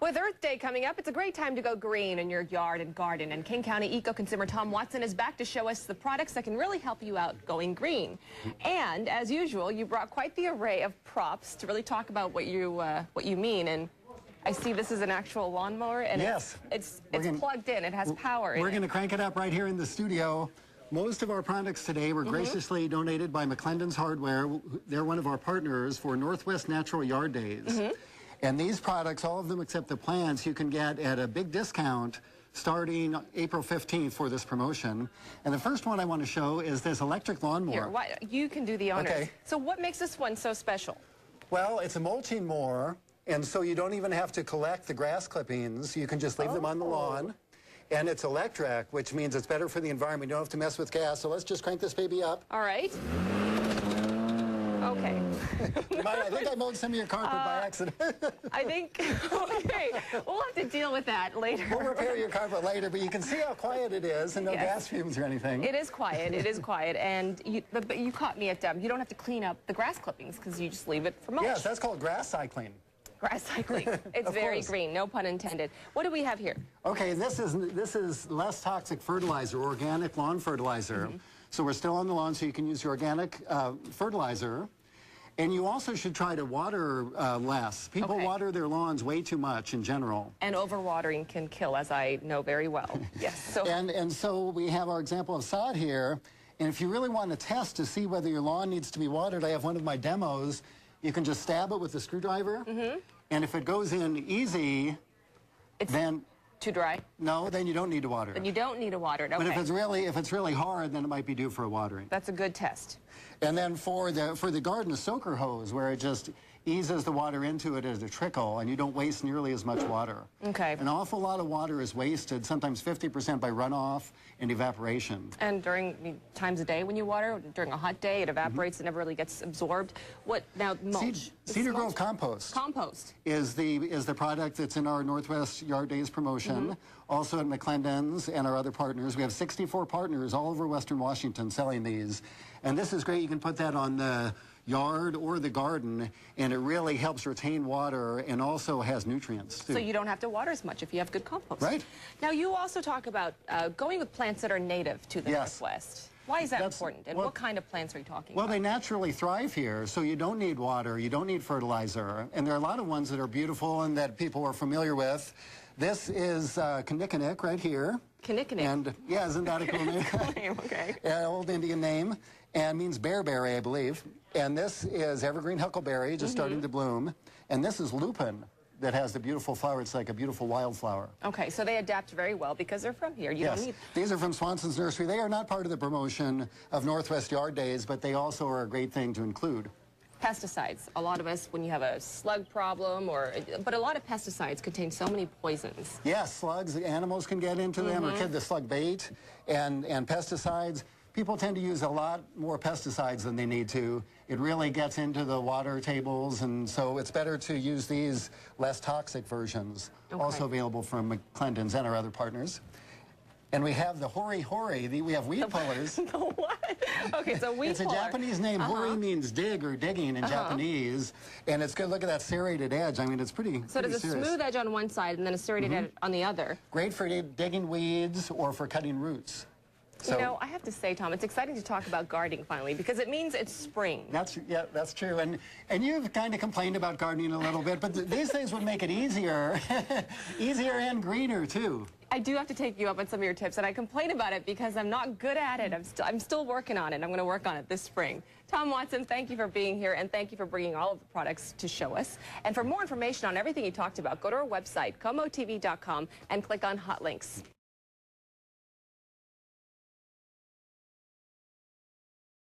With Earth Day coming up, it's a great time to go green in your yard and garden. And King County EcoConsumer Tom Watson is back to show us the products that can really help you out going green. And as usual, you brought quite the array of props to really talk about what you mean. And I see this is an actual lawnmower, and yes, it's plugged in. It has power. We're going to crank it up right here in the studio. Most of our products today were graciously donated by McClendon's Hardware. They're one of our partners for Northwest Natural Yard Days. And these products, all of them except the plants, you can get at a big discount starting April 15th for this promotion. And the first one I want to show is this electric lawnmower. Here, you can do the honors. Okay. So what makes this one so special? Well, it's a mulching mower, and so you don't even have to collect the grass clippings. You can just leave them on the lawn. And it's electric, which means it's better for the environment. You don't have to mess with gas. So let's just crank this baby up. All right. Okay. I think I mowed some of your carpet by accident. I think, okay, we'll have to deal with that later. We'll repair your carpet later, but you can see how quiet it is and no gas fumes or anything. It is quiet, it is quiet, and but you caught me at you don't have to clean up the grass clippings because you just leave it for mulch. Yes, that's called grass cycling. Grass cycling. It's very green, no pun intended. What do we have here? Okay, this is less toxic fertilizer, organic lawn fertilizer. So we're still on the lawn, so you can use your organic fertilizer. And you also should try to water less. People water their lawns way too much in general. And overwatering can kill, as I know very well. Yes. So and so we have our example of sod here. And if you really want to test to see whether your lawn needs to be watered, I have one of my demos. You can just stab it with a screwdriver. And if it goes in easy, then... Too dry? No, then you don't need to water it. Then you don't need to water it, okay. But if it's really hard, then it might be due for a watering. That's a good test. And then for the garden, a soaker hose, where it just eases the water into it as a trickle, and you don't waste nearly as much water. Okay. An awful lot of water is wasted, sometimes 50% by runoff and evaporation. And during times of day when you water, during a hot day, it evaporates, it never really gets absorbed. What, now, mulch? Cedar Grove compost. Compost. Is the product that's in our Northwest Yard Days promotion. Also at McClendon's and our other partners. We have 64 partners all over Western Washington selling these. And this is great. You can put that on the yard or the garden, and it really helps retain water and also has nutrients, too. So you don't have to water as much if you have good compost. Right. Now, you also talk about going with plants that are native to the Northwest. Why is that important? And what kind of plants are you talking about? Well, they naturally thrive here, so you don't need water, you don't need fertilizer. And there are a lot of ones that are beautiful and that people are familiar with. This is Kinnickinnick right here. Kinnickinnick. And, yeah, isn't that a cool name? Okay. Old Indian name, and means bearberry, I believe. And this is evergreen huckleberry, just starting to bloom. And this is lupin that has the beautiful flower. It's like a beautiful wildflower. Okay, so they adapt very well because they're from here. You don't need... These are from Swanson's Nursery. They are not part of the promotion of Northwest Yard Days, but they also are a great thing to include. Pesticides. A lot of us, when you have a slug problem, but a lot of pesticides contain so many poisons. Yes, slugs, animals can get into them, or the slug bait, and pesticides. People tend to use a lot more pesticides than they need to. It really gets into the water tables, and so it's better to use these less toxic versions, also available from McClendon's and our other partners. And we have the hori, we have weed pullers. The what? Okay, so weed puller. It's a Japanese name. Hori means dig or digging in Japanese. And it's good. Look at that serrated edge. I mean, it's pretty So there's a smooth edge on one side and then a serrated edge on the other. Great for digging weeds or for cutting roots. So, you know, I have to say, Tom, it's exciting to talk about gardening finally because it means it's spring. That's true. And you've kind of complained about gardening a little bit, but these things would make it easier, easier and greener too. I do have to take you up on some of your tips, and I complain about it because I'm not good at it. I'm still working on it. I'm going to work on it this spring. Tom Watson, thank you for being here, and thank you for bringing all of the products to show us. And for more information on everything you talked about, go to our website, KOMO4.com, and click on Hot Links.